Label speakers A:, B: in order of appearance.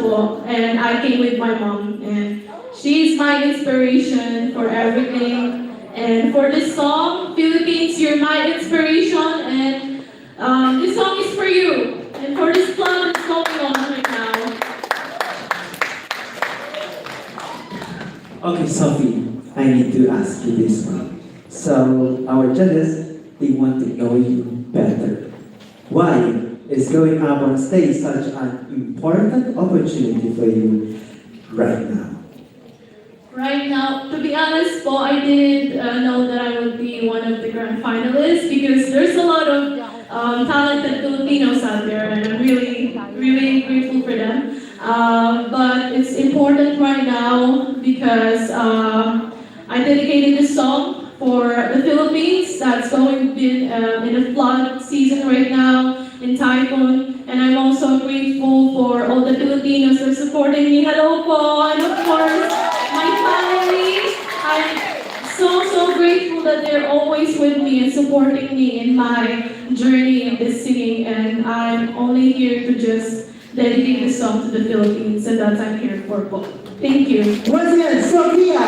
A: po. And I came with my mom. And she's my inspiration for everything. And for this song, Philippines, you're my inspiration. And this song is for you. And for this plan that's going on right now.
B: Okay, Sophie, I need to ask you this one. So, our judges, they want to know you better. Why is going up on stage such an important opportunity for you right now?
A: Right now, to be honest po, I did know that I would be one of the grand finalists because there's a lot of talented Filipinos out there and I'm really, really grateful for them. But it's important right now because I dedicated this song for the Philippines that's going to be in a flood season right now in Typhoon. And I'm also grateful for all the Filipinos who are supporting me. Hello po! And of course, my family. I'm so grateful that they're always with me and supporting me in my journey in this singing. And I'm only here to just dedicate this song to the Philippines. And that's what I'm here for po. Thank you.
C: Once again, Sophia.